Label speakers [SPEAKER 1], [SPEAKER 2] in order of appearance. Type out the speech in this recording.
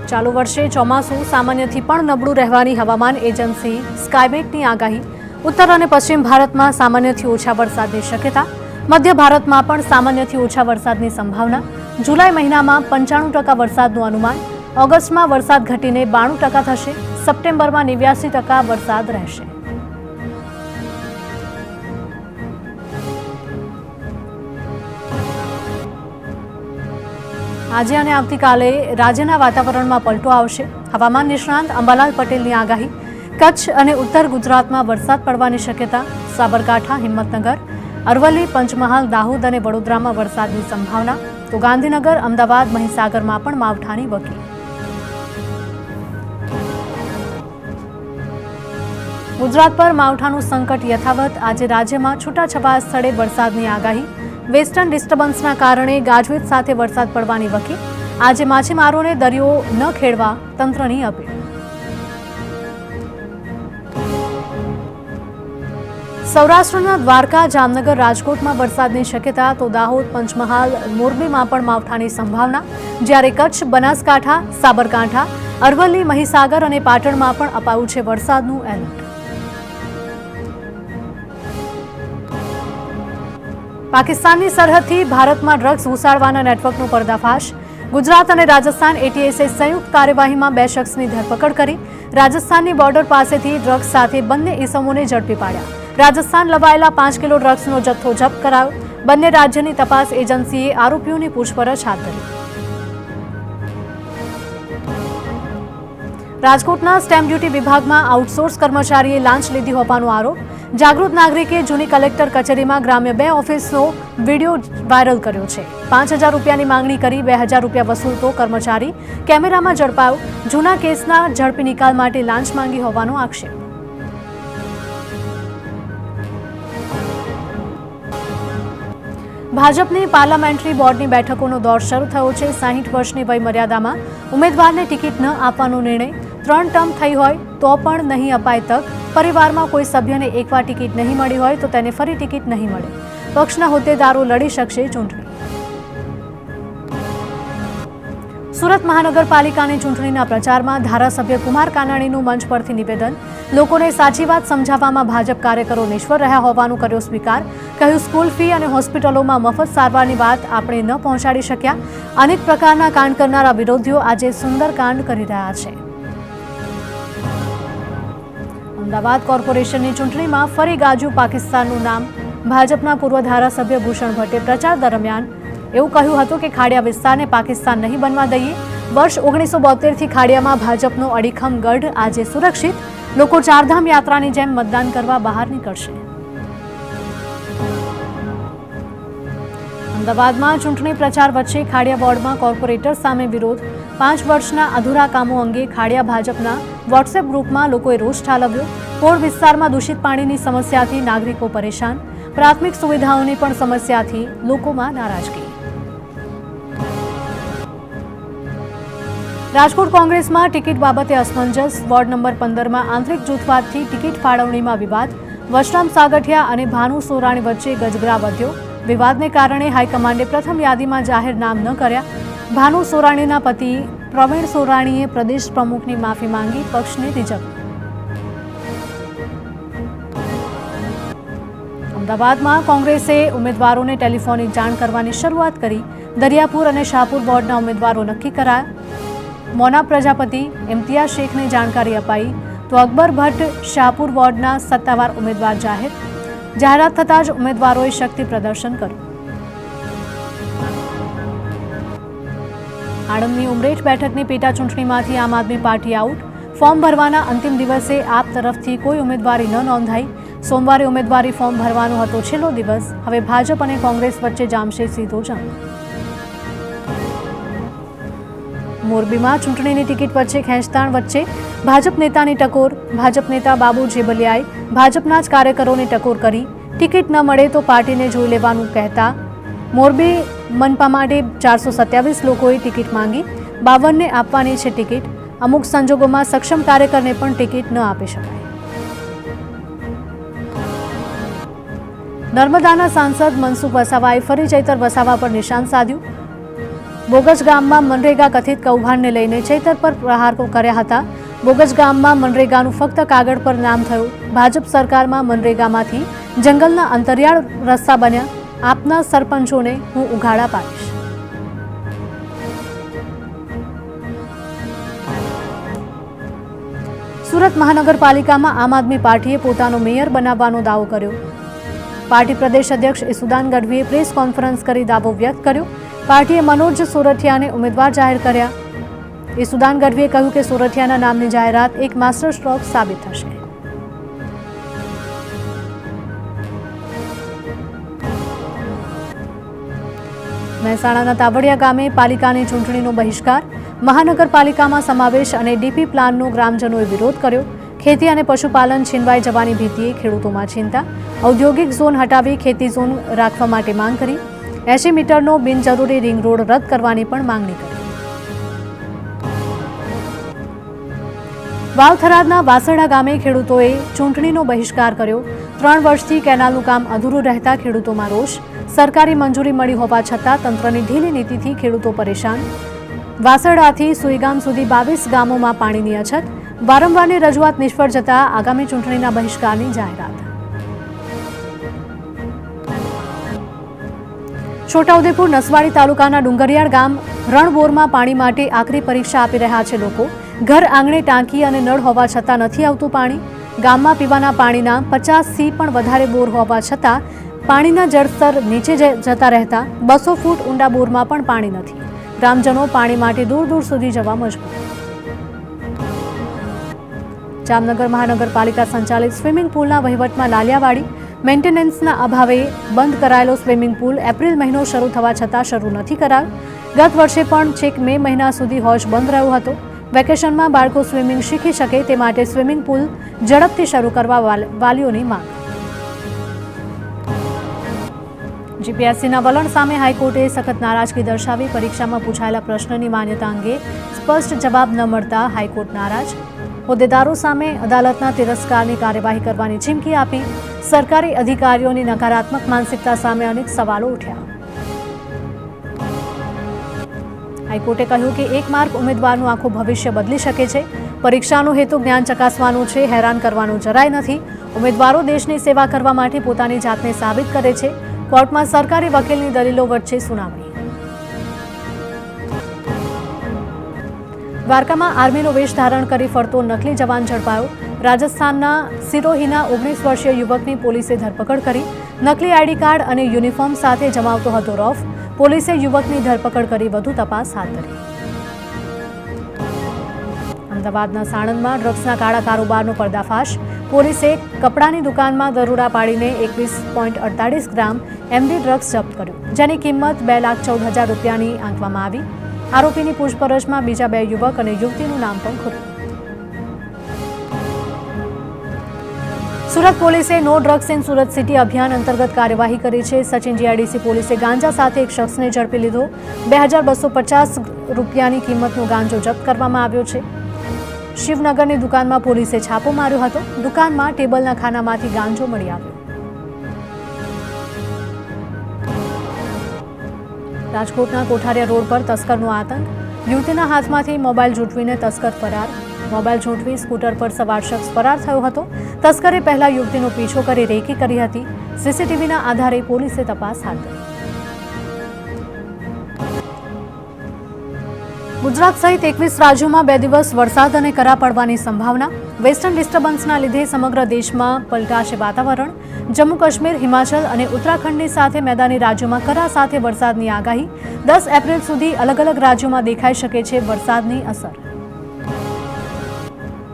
[SPEAKER 1] ચાલુ વર્ષે ચોમાસું સામાન્યથી પણ નબળું રહેવાની હવામાન એજન્સી સ્કાયમેટની આગાહી। ઉત્તર અને પશ્ચિમ ભારતમાં સામાન્યથી ઓછા વરસાદની શક્યતા। મધ્ય ભારતમાં પણ સામાન્યથી ઓછા વરસાદની સંભાવના। જુલાઈ મહિનામાં 95% વરસાદનું અનુમાન। ઓગસ્ટમાં વરસાદ ઘટીને 92% થશે। સપ્ટેમ્બરમાં 89% વરસાદ રહેશે। આજે અને આવતીકાલે રાજ્યના વાતાવરણમાં પલટો આવશે। હવામાન નિષ્ણાંત અંબાલાલ પટેલની આગાહી। કચ્છ અને ઉત્તર ગુજરાતમાં વરસાદ પડવાની શક્યતા। સાબરકાંઠા, હિંમતનગર, અરવલ્લી, પંચમહાલ, દાહોદ અને વડોદરામાં વરસાદની સંભાવના। તો ગાંધીનગર, અમદાવાદ, મહીસાગરમાં પણ માવઠાની વકી। ગુજરાત પર માવઠાનું સંકટ યથાવત। આજે રાજ્યમાં છૂટાછવાયા સ્થળે વરસાદની આગાહી। વેસ્ટર્ન ડિસ્ટર્બન્સના કારણે ગાજવીજ સાથે વરસાદ પડવાની વકી। આજે માછીમારોને દરિયો ન ખેડવા તંત્રની અપીલ। સૌરાષ્ટ્રના દ્વારકા, જામનગર, રાજકોટમાં વરસાદની શક્યતા। તો દાહોદ, પંચમહાલ, મોરબીમાં પણ માવઠાની સંભાવના। જ્યારે કચ્છ, બનાસકાંઠા, સાબરકાંઠા, અરવલ્લી, મહીસાગર અને પાટણમાં પણ અપાયું છે વરસાદનું એલર્ટ। પાકિસ્તાનની સરહદથી ભારતમાં ડ્રગ્સ ઘુસાડવાના નેટવર્કનો પર્દાફાશ। ગુજરાત અને રાજસ્થાન એટીએસે સંયુક્ત કાર્યવાહીમાં 2 શખ્સની ધરપકડ કરી। રાજસ્થાનની બોર્ડર પાસેથી ડ્રગ્સ સાથે બંને ઇસમોને ઝડપી પાડ્યા। રાજસ્થાન લવાયેલા 5 કિલો ડ્રગ્સનો જથ્થો જપ્ત કરાયો। બંને રાજ્યની તપાસ એજન્સીએ આરોપીઓની પૂછપરછ હાથ ધરી। રાજકોટના સ્ટેમ્પ ડ્યુટી વિભાગમાં આઉટસોર્સ કર્મચારીએ લાંચ લીધી હોવાનો આરોપ। જાગૃત નાગરિકે જૂની કલેક્ટર કચેરીમાં ગ્રામ્ય 2 ઓફિસનો વિડીયો વાયરલ કર્યો છે। 5000 રૂપિયાની માંગણી કરી 2000 રૂપિયા વસૂલતો કર્મચારી કેમેરામાં ઝડપાયો। જૂના કેસના ઝડપી નિકાલ માટે લાંચ માંગી હોવાનો આક્ષેપ। ભાજપની પાર્લામેન્ટરી બોર્ડની બેઠકોનો દોર શરૂ થયો છે। 60 વર્ષની વય મર્યાદામાં ઉમેદવારને ટિકિટ ન આપવાનો નિર્ણય। 3 ટર્મ થઈ હોય તો પણ નહીં અપાય તક। પરિવારમાં કોઈ સભ્યને એકવાર ટિકિટ નહીં મળી હોય તો તેને ફરી ટિકિટ નહીં મળે। પક્ષના હોદ્દેદારો લડી શકશે ચૂંટણી। સુરત મહાનગરપાલિકાની ચૂંટણીના પ્રચારમાં ધારાસભ્ય કુમાર કાનાણીનું મંચ પરથી નિવેદન। લોકોને સાચી વાત સમજાવવામાં ભાજપ કાર્યકરો નિષ્ફળ રહ્યા હોવાનું કર્યો સ્વીકાર। કહ્યું, સ્કૂલ ફી અને હોસ્પિટલોમાં મફત સારવારની વાત આપણે ન પહોંચાડી શક્યા। અનેક પ્રકારના કાંડ કરનારા વિરોધીઓ આજે સુંદર કાંડ કરી રહ્યા છે। અમદાવાદ કોર્પોરેશનની ચૂંટણીમાં ફરી ગાજ્યું પાકિસ્તાનનું નામ। ભાજપના પૂર્વ ધારાસભ્ય ભૂષણ ભટ્ટે પ્રચાર દરમિયાન એવું કહ્યું હતું કે ખાડિયા વિસ્તારને પાકિસ્તાન નહીં બનવા દઈએ। વર્ષ 1972થી ખાડિયામાં ભાજપનો અડીખમ ગઢ આજે સુરક્ષિત। લોકો ચારધામ યાત્રાની જેમ મતદાન કરવા બહાર નીકળશે। અમદાવાદમાં ચૂંટણી પ્રચાર વચ્ચે ખાડિયા વોર્ડમાં કોર્પોરેટર સામે વિરોધ। 5 વર્ષના અધૂરા કામો અંગે ખાડિયા ભાજપના વોટ્સએપ ગ્રુપમાં લોકોએ રોષ ઠાલવ્યો। પોળ વિસ્તારમાં દૂષિત પાણીની સમસ્યાથી નાગરિકો પરેશાન। પ્રાથમિક સુવિધાઓની પણ સમસ્યાથી લોકોમાં નારાજગી। રાજકોટ કોંગ્રેસમાં ટિકિટ બાબતે અસમંજસ। વોર્ડ નંબર 15માં આંતરિક જૂથવાદથી ટિકિટ ફાળવણીમાં વિવાદ। વશરામ સાગઠિયા અને ભાનુ સોરાણી વચ્ચે ગજગરા વધ્યો। વિવાદને કારણે હાઈકમાન્ડે પ્રથમ યાદીમાં જાહેર નામ ન કર્યા। ભાનુ સોરાણીના પતિ પ્રવીણ સોરાણીએ પ્રદેશ પ્રમુખની માફી માંગી। પક્ષને રીઝવણી। અમદાવાદમાં કોંગ્રેસે ઉમેદવારોને ટેલિફોનિક જાણ કરવાની શરૂઆત કરી। દરિયાપુર અને શાહપુર વોર્ડના ઉમેદવારો નક્કી કરાયા। મોના પ્રજાપતિ, ઇમ્તિયાઝ શેખને જાણકારી અપાઈ તો અકબર ભટ્ટ શાહપુર વોર્ડના સત્તાવાર ઉમેદવાર જાહેર। જાહેરાત થતાં જ ઉમેદવારોએ શક્તિ પ્રદર્શન કર્યું। આણંદની ઉમરેઠ બેઠકની પેટા ચૂંટણીમાંથી આમ આદમી પાર્ટી આઉટ। ફોર્મ ભરવાના અંતિમ દિવસે આપ તરફથી કોઈ ઉમેદવારી ન નોંધાઈ। સોમવારે ઉમેદવારી ફોર્મ ભરવાનો હતો છેલ્લો દિવસ। હવે ભાજપ અને કોંગ્રેસ વચ્ચે જામશે સીધો જંગ। મોરબીમાં ચૂંટણીની ટિકિટ વચ્ચે ખેંચતાણ વચ્ચે ભાજપ નેતાની ટકોર। ભાજપ નેતા બાબુ જેબલિયાએ ભાજપના જ કાર્યકરોને ટકોર કરી। ટિકિટ ન મળે તો પાર્ટીને જોઈ લેવાનું કહેતા મોરબી મનપા માટે 427 લોકોએ ટિકિટ માંગી। 52ને આપવાની છે ટિકિટ। અમુક સંજોગોમાં સક્ષમ કાર્યકરને પણ ટિકિટ ન આપી શકાય। નર્મદાના સાંસદ મનસુખ વસાવાએ ફરી ચૈતર વસાવા પર નિશાન સાધ્યું। બોગજ ગામમાં મનરેગા કથિત કૌભાંડને લઈને ચૈતર પર પ્રહારો કર્યા હતા. બોગજ ગામમાં મનરેગાનું ફક્ત કાગળ પર નામ થયું. ભાજપ સરકારમાં મનરેગામાંથી જંગલના અંતરિયાળ રસ્તા બન્યા. આપના સરપંચોને હું ઉઘાડા પાડીશ. સુરત મહાનગરપાલિકામાં આમ આદમી પાર્ટીએ પોતાનો મેયર બનાવવાનો દાવો કર્યો. પાર્ટી પ્રદેશ અધ્યક્ષ ઈસુદાન ગઢવીએ પ્રેસ કોન્ફરન્સ કરી દાવો વ્યક્ત કર્યો. પાર્ટીએ મનોજ સોરઠિયાને ઉમેદવાર જાહેર કર્યા. ઈસુદાન ગઢવીએ કહ્યું કે સોરઠિયાના નામની જાહેરાત એક માસ્ટર સ્ટ્રોક સાબિત થશે. મહેસાણાના તાવડિયા ગામે પાલિકાની ચૂંટણીનો બહિષ્કાર. મહાનગરપાલિકામાં સમાવેશ અને ડીપી પ્લાનનો ગ્રામજનોએ વિરોધ કર્યો. ખેતી અને પશુપાલન છીનવાઈ જવાની ભીતિએ ખેડૂતોમાં ચિંતા. ઔદ્યોગિક ઝોન હટાવી ખેતી ઝોન રાખવા માટે માંગ કરી. 80 મીટરનો બિનજરૂરી રિંગ રોડ રદ કરવાની પણ માંગણી કરી. વાવથરાદના વાસડા ગામે ખેડૂતોએ ચૂંટણીનો બહિષ્કાર કર્યો. 3 વર્ષથી કેનાલનું કામ અધૂરું રહેતા ખેડૂતોમાં રોષ. સરકારી મંજૂરી મળી હોવા છતાં તંત્રની ઢીલી નીતિથી ખેડૂતો પરેશાન. વાસડાથી સુઈગામ સુધી 22 ગામોમાં પાણીની અછત. વારંવારની રજૂઆત નિષ્ફળ જતા આગામી ચૂંટણીના બહિષ્કારની જાહેરાત. છોટાઉદેપુર નસવાડી તાલુકાના ડુંગરિયાળ ગામ રણબોરમાં પાણી માટે આકરી પરીક્ષા આપી રહ્યા છે લોકો. ઘર આંગણે ટાંકી અને નળ હોવા છતાં નથી આવતું પાણી. ગામમાં પીવાના પાણીના 50થી પણ વધારે બોર હોવા છતાં પાણીના જળસ્તર નીચે જતા રહેતા 200 ફૂટ ઊંડા બોરમાં પણ પાણી નથી. ગ્રામજનો પાણી માટે દૂર દૂર સુધી જવા મજબૂર. જામનગર મહાનગરપાલિકા સંચાલિત સ્વિમિંગ પુલના વહીવટમાં લાલિયાવાડી. મેન્ટેનન્સના અભાવે બંધ કરાયેલો સ્વિમિંગ પુલ એપ્રિલ મહિનો શરૂ થવા છતાં શરૂ નથી કરાયો. ગત વર્ષે પણ છેક મે મહિના સુધી હોજ બંધ રહ્યો હતો. વેકેશનમાં બાળકો સ્વિમિંગ શીખી શકે તે માટે સ્વિમિંગ પુલ ઝડપથી શરૂ કરવા વાલીઓની માંગ. જીપીએસસીના વલણ સામે હાઈકોર્ટે સખત નારાજગી દર્શાવી. પરીક્ષામાં પૂછાયેલા પ્રશ્નની માન્યતા અંગે સ્પષ્ટ જવાબ ન મળતા હાઈકોર્ટ નારાજ. હોદ્દેદારો સામે અદાલતના તિરસ્કારની કાર્યવાહી કરવાની ચીમકી આપી. સરકારી અધિકારીઓની નકારાત્મક માનસિકતા સામે અનેક સવાલો ઉઠ્યા. હાઈકોર્ટે કહ્યું કે એક માર્ક ઉમેદવારનું આખું ભવિષ્ય બદલી શકે છે. પરીક્ષાનો હેતુ જ્ઞાન ચકાસવાનું છે, હેરાન કરવાનું જરાય નથી. ઉમેદવારો દેશની સેવા કરવા માટે પોતાની જાતને સાબિત કરે છે. કોર્ટમાં સરકારી વકીલની દલીલો વચ્ચે સુનાવણી. દ્વારકામાં આર્મીનો વેશ ધારણ કરી ફરતો નકલી જવાન ઝડપાયો. રાજસ્થાનના સિરોહીના 19 વર્ષીય યુવકની પોલીસે ધરપકડ કરી. નકલી આઈડી કાર્ડ અને યુનિફોર્મ સાથે જમાવતો હતો રોફ. પોલીસે યુવકની ધરપકડ કરી વધુ તપાસ હાથ ધરી. અમદાવાદના સાણંદમાં ડ્રગ્સના કાળા કારોબારનો પર્દાફાશ. પોલીસે કપડાની દુકાનમાં દરોડા પાડીને 21.48 ગ્રામ એમડી ડ્રગ્સ જપ્ત કર્યું, જેની કિંમત 2,14,000 રૂપિયાની આંકવામાં આવી. આરોપીની પૂછપરછમાં બીજા 2 યુવક અને યુવતીનું નામ પણ ખુલ્યું. સુરત પોલીસે no drugs in Surat city અભિયાન અંતર્ગત કાર્યવાહી કરી છે. સચિન જીઆઈડીસી પોલીસે ગાંજા સાથે એક શખ્સને ઝડપી લીધો. 2,250 રૂપિયાની કિંમતનો ગાંજો જપ્ત કરવામાં આવ્યો છે. શિવનગરની દુકાનમાં પોલીસે છાપો માર્યો હતો. દુકાનમાં ટેબલના ખાનામાંથી ગાંજો મળી આવ્યો. રાજકોટના કોઠારિયા રોડ પર તસ્કરનો આતંક. યુવતીના હાથમાંથી મોબાઈલ ઝૂંટવીને તસ્કર ફરાર. મોબાઈલ ઝૂંટવી સ્કૂટર પર સવાર શખ્સ ફરાર થયો હતો. તસ્કરે પહેલા યુવતીનો પીછો કરી રેકી કરી હતી. સીસીટીવીના આધારે પોલીસે તપાસ હાથ ધરી. ગુજરાત સહિત 21 રાજ્યોમાં 2 દિવસ વરસાદ અને કરા પડવાની સંભાવના. વેસ્ટર્ન ડિસ્ટર્બન્સના લીધે સમગ્ર દેશમાં પલટાશે વાતાવરણ. જમ્મુ કાશ્મીર, હિમાચલ અને ઉત્તરાખંડની સાથે મેદાની રાજ્યોમાં કરા સાથે વરસાદની આગાહી. 10 એપ્રિલ સુધી અલગ અલગ રાજ્યોમાં દેખાઈ શકે છે વરસાદની અસર.